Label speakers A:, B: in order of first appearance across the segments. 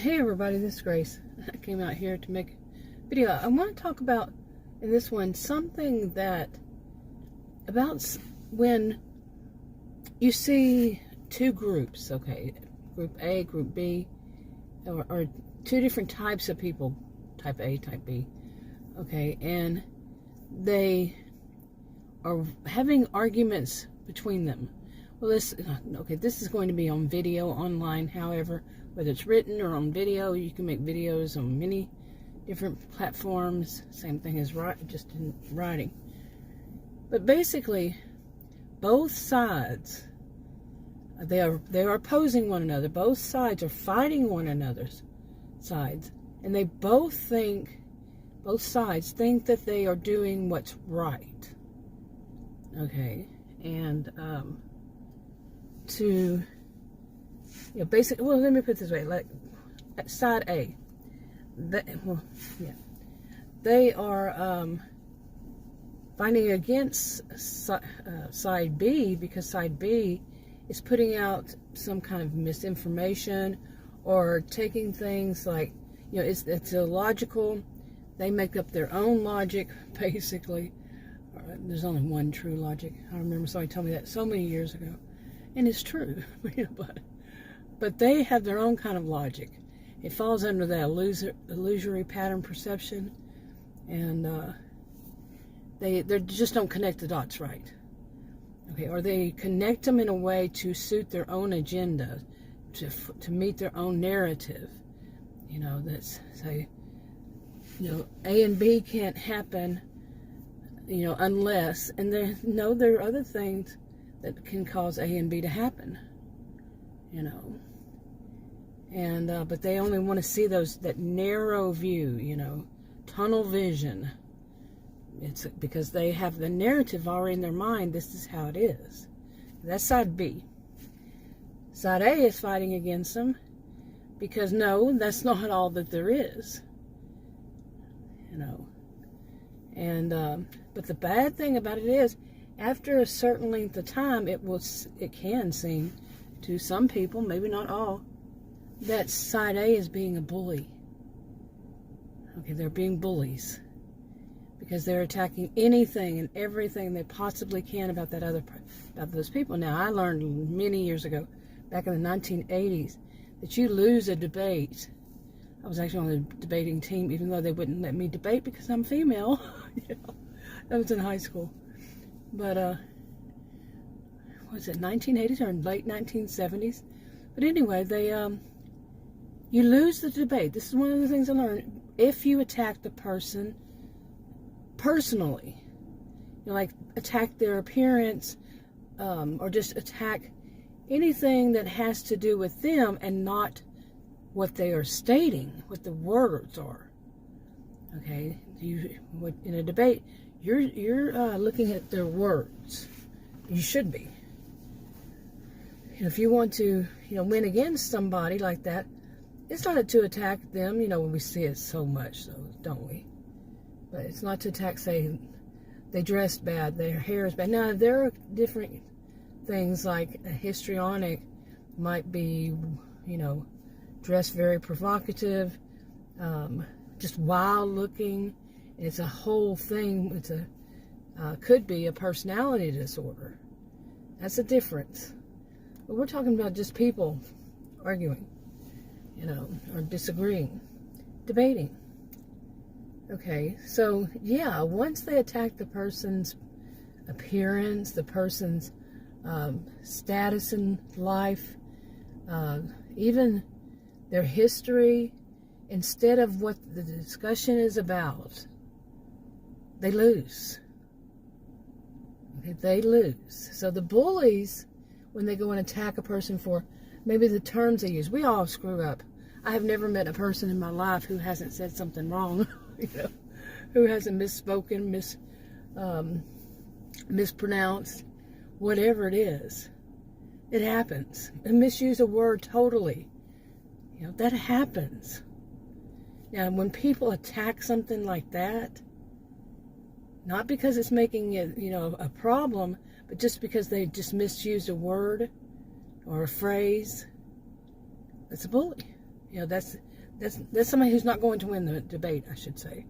A: Hey everybody, this is Grace. I came out here to make a video. I want to talk about, in this one, something that, about when you see two groups, okay, group A, group B, or two different types of people, type A, type B, okay, and they are having arguments between them. Well, this is going to be on video, online, however, whether it's written or on video. You can make videos on many different platforms. Same thing as just in writing. But basically, both sides, they are opposing one another. Both sides are fighting one another's sides, and they both sides think that they are doing what's right. Okay, and basically, well, let me put it this way, like, at side A, they are fighting against side B, because side B is putting out some kind of misinformation or taking things like, it's illogical. They make up their own logic, basically. There's only one true logic. I remember somebody told me that so many years ago, and it's true. But they have their own kind of logic. It falls under that illusory pattern perception, and they just don't connect the dots right. Okay, or they connect them in a way to suit their own agenda, to meet their own narrative. That's say, A and B can't happen, unless, and there are other things that can cause A and B to happen, and but they only want to see that narrow view, tunnel vision. It's because they have the narrative already in their mind. This is how it is. That's side B. Side A is fighting against them because no, that's not all that there is. And but the bad thing about it is, after a certain length of time, it can seem to some people, maybe not all, that side A is being a bully. Okay, they're being bullies because they're attacking anything and everything they possibly can about those people. Now, I learned many years ago, back in the 1980s, that you lose a debate. I was actually on the debating team, even though they wouldn't let me debate because I'm female. That was in high school. But, was it 1980s or late 1970s? But anyway, you lose the debate. This is one of the things I learned. If you attack the person personally, like attack their appearance, or just attack anything that has to do with them and not what they are stating, what the words are. Okay, in a debate, you're looking at their words. You should be. If you want to, win against somebody like that, it's not to attack them. We see it so much, so don't we? But it's not to attack, say, they dressed bad, their hair is bad. Now, there are different things, like a histrionic might be, dressed very provocative, just wild looking. It's a whole thing. It's could be a personality disorder. That's a difference. But we're talking about just people arguing, or disagreeing, debating. Okay, so yeah, once they attack the person's appearance, the person's status in life, even their history, instead of what the discussion is about, they lose. Okay, they lose. So the bullies, when they go and attack a person for maybe the terms they use, we all screw up. I have never met a person in my life who hasn't said something wrong, who hasn't misspoken, mispronounced, whatever it is. It happens. And misuse a word totally. That happens. Now, when people attack something like that, not because it's making it, a problem, but just because they just misused a word or a phrase, that's a bully. That's somebody who's not going to win the debate, I should say.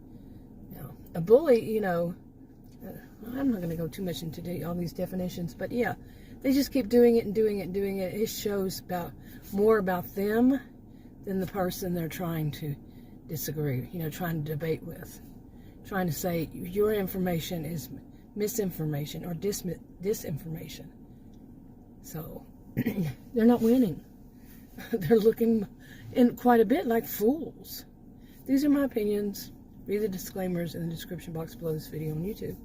A: A bully, I'm not going to go too much into all these definitions, but yeah, they just keep doing it and doing it and doing it. It shows more about them than the person they're trying to disagree, trying to debate with. Trying to say your information is misinformation or disinformation. So they're not winning. They're looking in quite a bit like fools. These are my opinions. Read the disclaimers in the description box below this video on YouTube.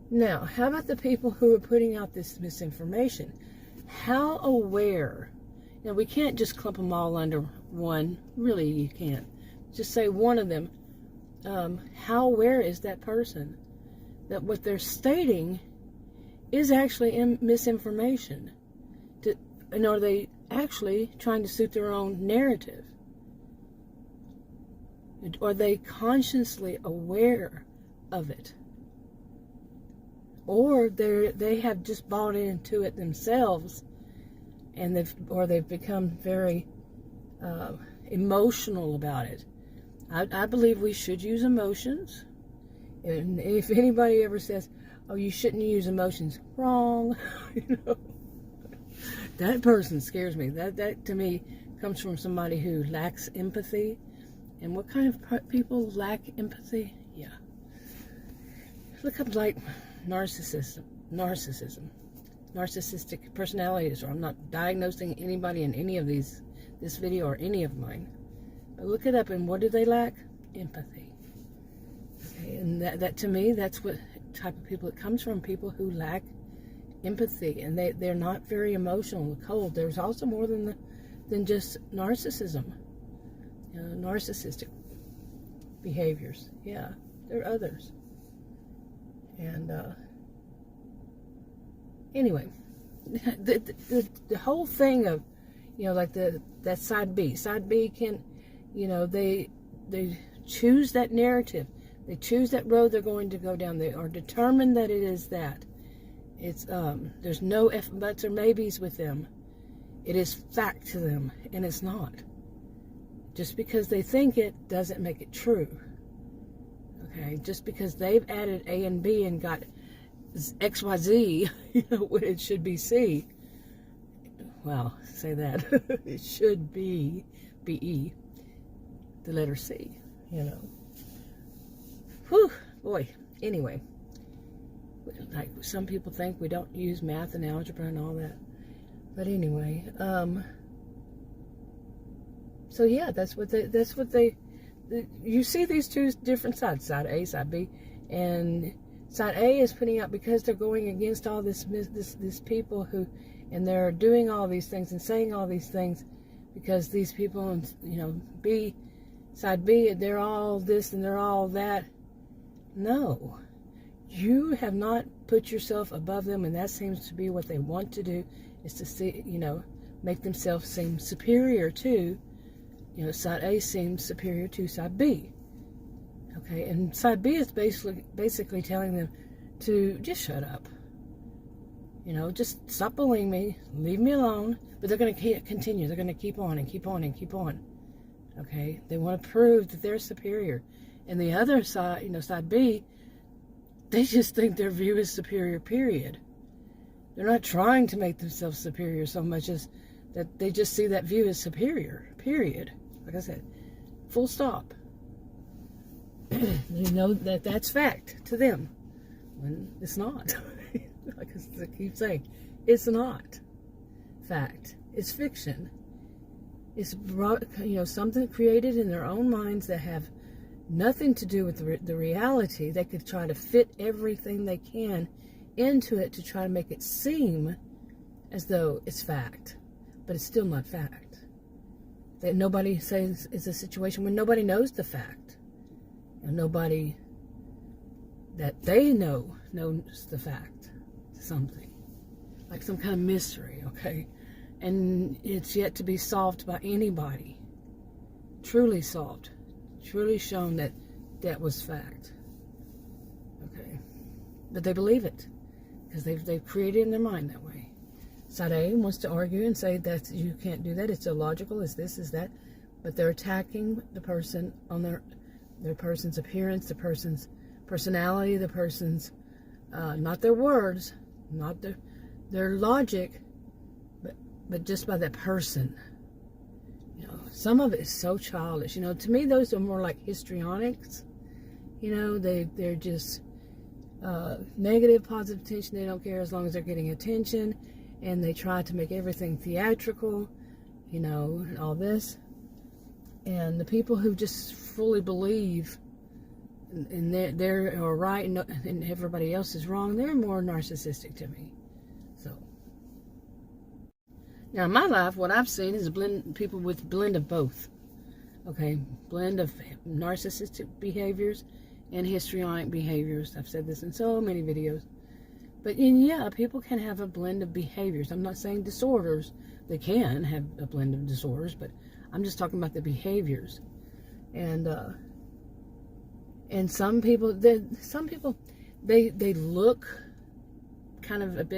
A: Now, how about the people who are putting out this misinformation? How aware? Now, we can't just clump them all under one. Really, you can't. Just say one of them. How aware is that person that what they're stating is actually misinformation? And are they actually trying to suit their own narrative? Are they consciously aware of it? Or they have just bought into it themselves, and they've become very emotional about it. I believe we should use emotions. And if anybody ever says, "Oh, you shouldn't use emotions," wrong. That person scares me. That to me comes from somebody who lacks empathy. And what kind of people lack empathy? Yeah. Look up like narcissistic personality disorder. I'm not diagnosing anybody in any of this video or any of mine. But look it up, and what do they lack? Empathy. Okay, and that to me, that's what type of people it comes from. People who lack empathy, and they're not very emotional, cold. There's also more than just narcissism. Narcissistic behaviors. Yeah, there are others. And anyway, the whole thing of, like that side B. Side B can, they choose that narrative. They choose that road they're going to go down. They are determined that it is that. It's there's no ifs, buts, or maybes with them. It is fact to them, and it's not. Just because they think it doesn't make it true. Okay, just because they've added A and B and got XYZ, when it should be C. Well, say that. It should be BE, the letter C, Whew, boy. Anyway, like some people think we don't use math and algebra and all that. But anyway, so yeah, that's what they you see these two different sides, side A, side B, and side A is putting out, because they're going against all this people who, and they're doing all these things and saying all these things, because these people, B, side B, they're all this and they're all that. No, you have not put yourself above them, and that seems to be what they want to do, is to see, make themselves seem superior to. Side A seems superior to side B. Okay, and side B is basically telling them to just shut up. Just stop bullying me, leave me alone. But they're going to continue. They're going to keep on and keep on and keep on. Okay, they want to prove that they're superior. And the other side, side B, they just think their view is superior, period. They're not trying to make themselves superior so much as that they just see that view as superior, period. Like I said, full stop. They know that that's fact to them, when it's not. Like I keep saying, it's not fact. It's fiction. It's something created in their own minds that have nothing to do with the reality. They could try to fit everything they can into it to try to make it seem as though it's fact, but it's still not fact. That nobody says it's a situation when nobody knows the fact, and nobody that they know knows the fact. Something like some kind of mystery, okay, and it's yet to be solved by anybody. Truly solved, truly shown that that was fact. Okay, but they believe it because they've created in their mind that way. Side A wants to argue and say that you can't do that, it's illogical, it's this, is that. but they're attacking the person on their person's appearance, the person's personality, the person's not their words, not their logic, but just by that person. You know, some of it is so childish. You know, to me, those are more like histrionics. You know, they're just negative, positive attention. They don't care as long as they're getting attention, and they try to make everything theatrical. You know, and all this. And the people who just fully believe and they're right and everybody else is wrong, they're more narcissistic to me. So now in my life, what I've seen is people with blend of both. Okay, blend of narcissistic behaviors and histrionic behaviors. I've said this in so many videos. But yeah, people can have a blend of behaviors. I'm not saying disorders. They can have a blend of disorders, but I'm just talking about the behaviors. And some people, they look kind of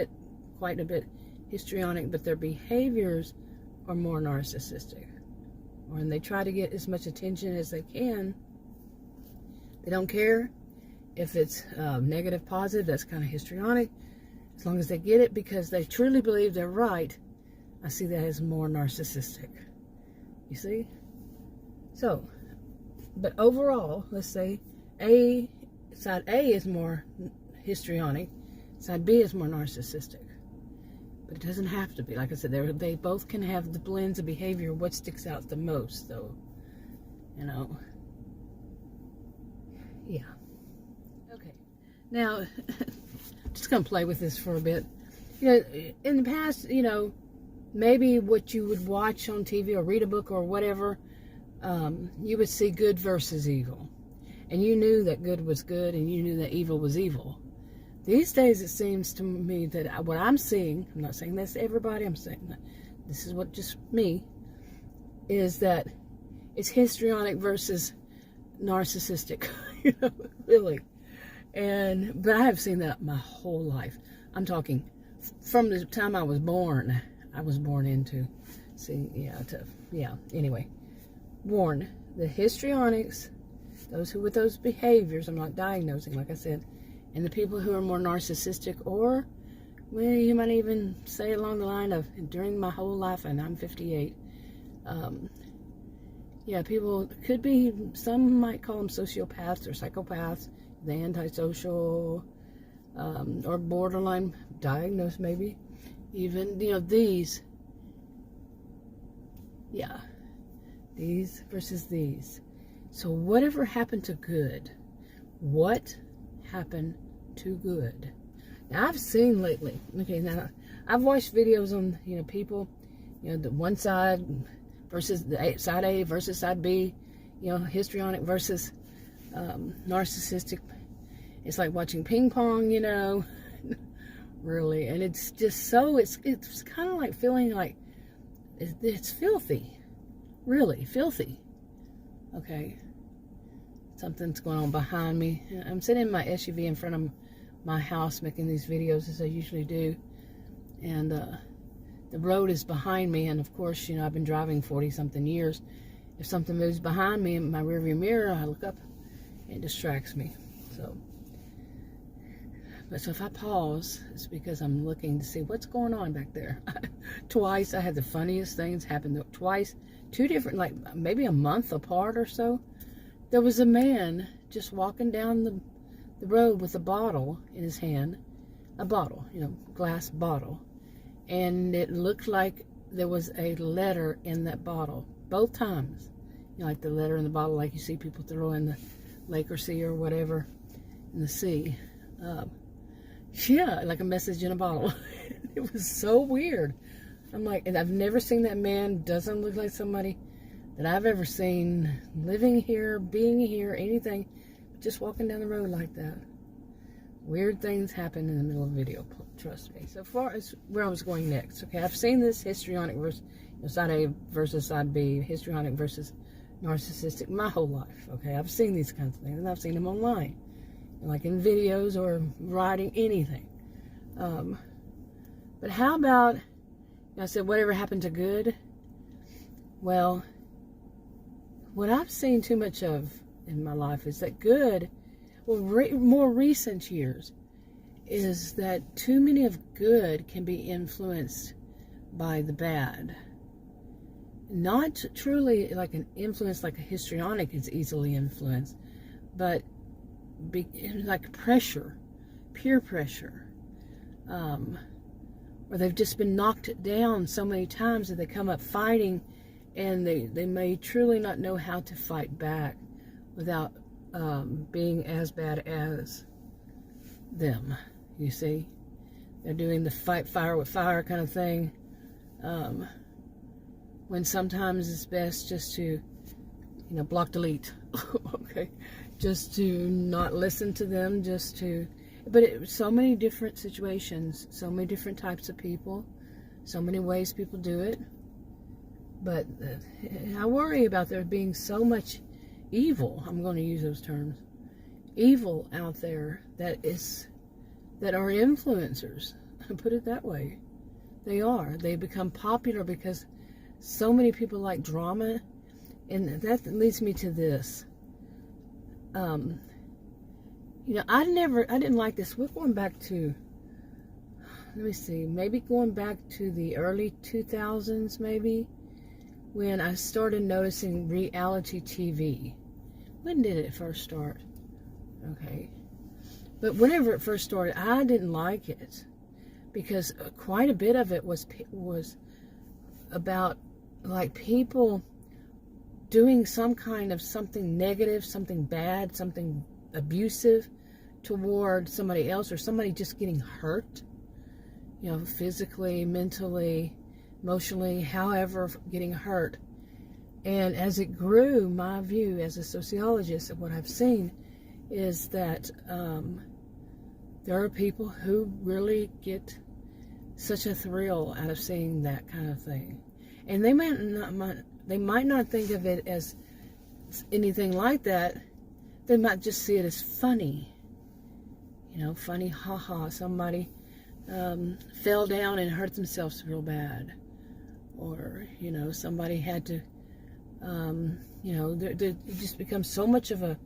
A: quite a bit histrionic, but their behaviors are more narcissistic. When they try to get as much attention as they can, they don't care if it's negative, positive. That's kind of histrionic. As long as they get it because they truly believe they're right, I see that as more narcissistic. You see? So, but overall, let's say side A is more histrionic, side B is more narcissistic. But it doesn't have to be. Like I said, they both can have the blends of behavior. What sticks out the most, though? You know? Yeah. Okay. Now, just going to play with this for a bit. You know, in the past, you know, maybe what you would watch on TV or read a book or whatever, you would see good versus evil. And you knew that good was good and you knew that evil was evil. These days, it seems to me that what I'm seeing, I'm not saying this to everybody, I'm saying that this is what just me, is that it's histrionic versus narcissistic. You know, really. But I have seen that my whole life. I'm talking from the time I was born. I was born into, anyway. Born. The histrionics, those who with those behaviors, I'm not diagnosing, like I said, and the people who are more narcissistic, or, well, you might even say along the line of, during my whole life, and I'm 58, people could be, some might call them sociopaths or psychopaths, the antisocial, or borderline diagnosed maybe, even, you know, these versus these. So whatever happened to good? What happened to good? Now I've seen lately, okay, now I've watched videos on, you know, people, you know, the one side versus side A versus side B, you know, histrionic versus narcissistic. It's like watching ping pong, you know, really. And it's just so, it's kind of like feeling like it's filthy, really filthy. Okay, something's going on behind me. I'm sitting in my SUV in front of my house making these videos as I usually do, and the road is behind me, and of course, you know, I've been driving 40-something years. If something moves behind me in my rearview mirror, I look up and it distracts me. So if I pause, it's because I'm looking to see what's going on back there. Twice, I had the funniest things happen. Twice, two different, like maybe a month apart or so, there was a man just walking down the road with a bottle in his hand, a bottle, you know, glass bottle, and it looked like there was a letter in that bottle both times. You know, like the letter in the bottle, like you see people throw in the lake or sea or whatever in the sea. Like a message in a bottle. It was so weird. I'm like, and I've never seen that man. Doesn't look like somebody that I've ever seen living here, being here, anything, just walking down the road like that. Weird things happen in the middle of a video, trust me. So far as where I was going next, okay, I've seen this histrionic versus, you know, side A versus side B, histrionic versus narcissistic my whole life, okay? I've seen these kinds of things, and I've seen them online, like in videos or writing, anything. But how about, I said, whatever happened to good? Well, what I've seen too much of in my life is that good, well, more recent years, is that too many of good can be influenced by the bad. Not truly like an influence like a histrionic is easily influenced, but like pressure, peer pressure, or they've just been knocked down so many times that they come up fighting, and they may truly not know how to fight back without being as bad as them. You see, they're doing the fight fire with fire kind of thing, when sometimes it's best just to, block, delete. Okay, just to not listen to them, but so many different situations, so many different types of people, so many ways people do it. But I worry about there being so much evil, I'm going to use those terms, evil out there that are influencers. Put it that way. They become popular because so many people like drama. And that leads me to this. I didn't like this. We're going back to, let me see, maybe going back to the early 2000s, maybe, when I started noticing reality TV. When did it first start? Okay. But whenever it first started, I didn't like it, because quite a bit of it was about like people doing some kind of something negative, something bad, something abusive toward somebody else, or somebody just getting hurt, physically, mentally, emotionally, however, getting hurt. And as it grew, my view as a sociologist of what I've seen is that there are people who really get such a thrill out of seeing that kind of thing. And they might not think of it as anything like that. They might just see it as funny. Funny, haha, somebody fell down and hurt themselves real bad. Or, somebody had to, it just becomes so much of a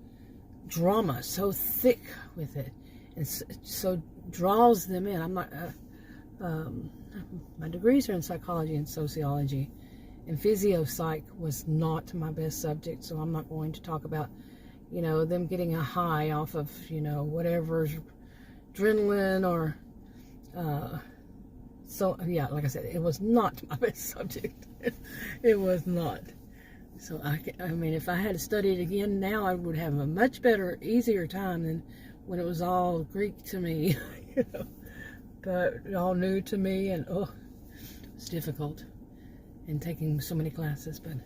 A: drama, so thick with it, and so draws them in. I'm not, my degrees are in psychology and sociology, and physio-psych was not my best subject, so I'm not going to talk about, them getting a high off of, whatever, adrenaline or, so, yeah, like I said, it was not my best subject. It was not. So, I mean, if I had to study it again now, I would have a much better, easier time than when it was all Greek to me, but all new to me, and, it's difficult, and taking so many classes, but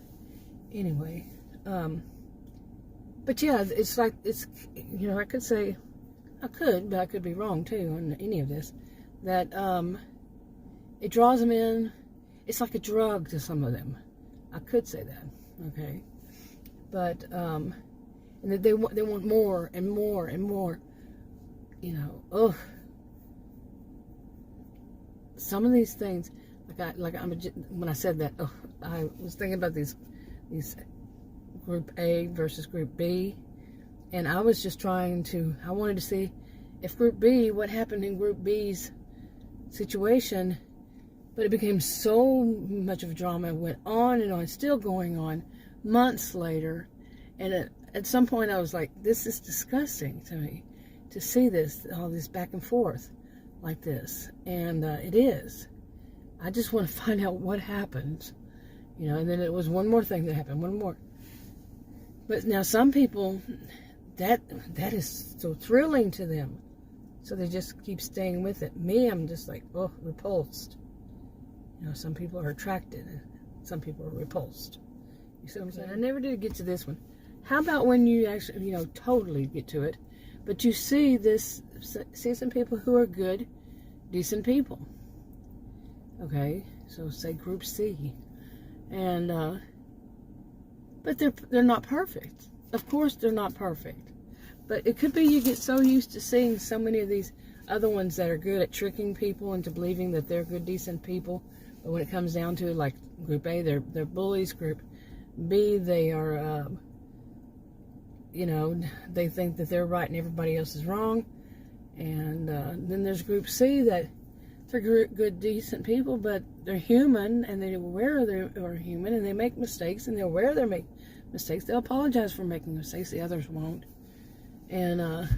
A: anyway, but yeah, it's like, I could say, but I could be wrong too on any of this, that, it draws them in. It's like a drug to some of them. I could say that, okay? But, and that they want more and more and more, Some of these things, when I said that, I was thinking about these Group A versus Group B, and I was just I wanted to see if Group B, what happened in Group B's situation. But it became so much of a drama, went on and on, still going on, months later. And at some point I was like, this is disgusting to me, to see this, all this back and forth like this. And it is. I just want to find out what happened. And then it was one more thing that happened, one more. But now some people, that is so thrilling to them. So they just keep staying with it. Me, I'm just like, repulsed. Some people are attracted, some people are repulsed. You see what I'm saying? I never did get to this one. How about when you actually, totally get to it, but you see some people who are good, decent people. Okay, so say Group C, and but they're not perfect. Of course, they're not perfect, but it could be you get so used to seeing so many of these other ones that are good at tricking people into believing that they're good, decent people. But when it comes down to, like, Group A, they're bullies. Group B, they are, you know, they think that they're right and everybody else is wrong. And then there's group C, that they're good, decent people, but they're human, and they're aware they're human, and they make mistakes, and they're aware they make mistakes. They'll apologize for making mistakes. The others won't. And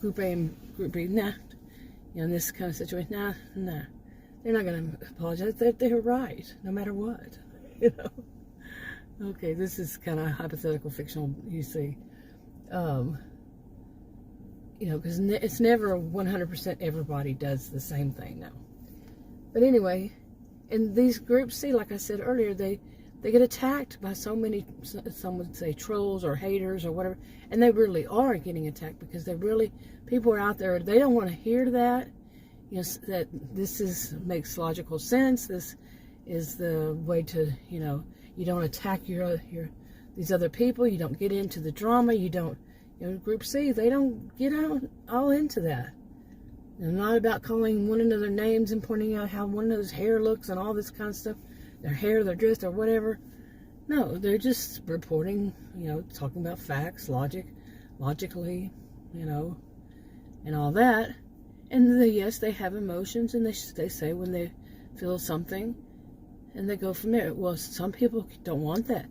A: group A and group B, nah. You know, in this kind of situation, nah. They're not going to apologize. They're right, no matter what. You know. Okay, this is kind of hypothetical, fictional, you see. You know, because it's never 100% everybody does the same thing now. But anyway, in these groups, see, like I said earlier, they get attacked by so many, some would say trolls or haters or whatever, and they really are getting attacked because people are out there, they don't want to hear that, you know, that makes logical sense. This is the way to, you know, you don't attack these other people, you don't get into the drama, you don't. You know, group C, they don't get all into that. They're not about calling one another names and pointing out how one another's hair looks and all this kind of stuff. Their hair, their dress, or whatever. No, they're just reporting, you know, talking about facts, logically, you know, and all that. And yes, they have emotions, and they say when they feel something, and they go from there. Well, some people don't want that.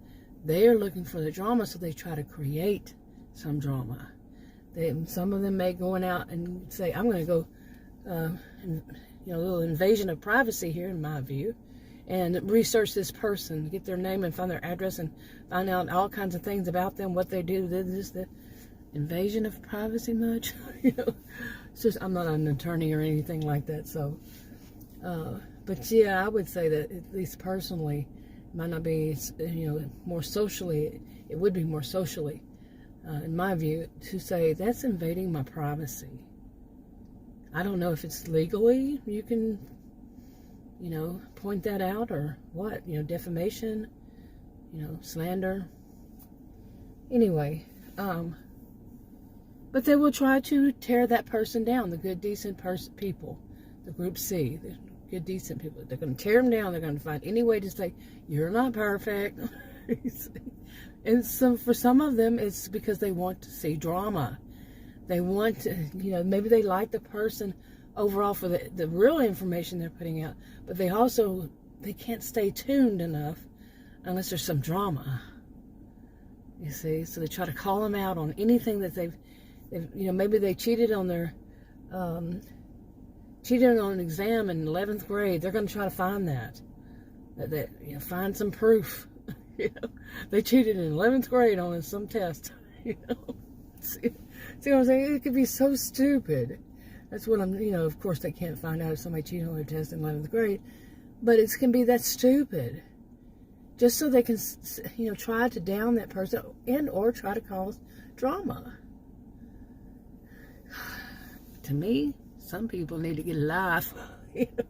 A: They are looking for the drama, so they try to create some drama. Some of them may go out and say, I'm going to go, you know, a little invasion of privacy here, in my view, and research this person, get their name and find their address and find out all kinds of things about them, what they do. This the invasion of privacy much? You know, it's just, I'm not an attorney or anything like that, so, but yeah, I would say that, at least personally, it might not be, you know, more socially, it would be more socially, in my view, to say that's invading my privacy. I don't know if it's legally you can, you know, point that out or what, you know, defamation, you know, slander. Anyway, but they will try to tear that person down, the good, decent people, the group C, the good, decent people. They're going to tear them down. They're going to find any way to say, you're not perfect. And for some of them, it's because they want to see drama. They want to, you know, maybe they like the person overall for the real information they're putting out, but they can't stay tuned enough unless there's some drama. You see, so they try to call them out on anything that they've you know, maybe they cheated on an exam in 11th grade. They're going to try to find that you know, find some proof. You know, they cheated in 11th grade on some test. You know, see what I'm saying? It could be so stupid. That's what you know, of course they can't find out if somebody cheated on their test in 11th grade, but it can be that stupid. Just so they can, you know, try to down that person or try to cause drama. To me, some people need to get a life. You know,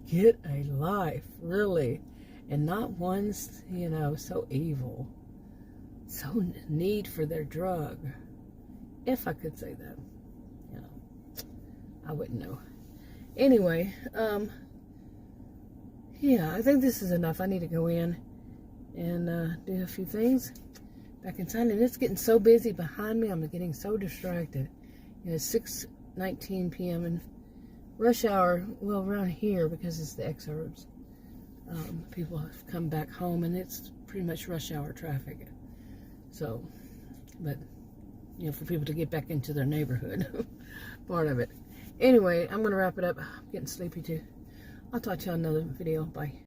A: get a life, really. And not ones, you know, so evil, so need for their drug. If I could say that, you know, I wouldn't know. Anyway, yeah, I think this is enough. I need to go in and do a few things back inside. And it's getting so busy behind me. I'm getting so distracted. You know, it's 6:19 p.m. and rush hour, well, around here, because it's the exurbs. People have come back home, and it's pretty much rush hour traffic. So, but, you know, for people to get back into their neighborhood, part of it. Anyway, I'm going to wrap it up. I'm getting sleepy too. I'll talk to you on another video. Bye.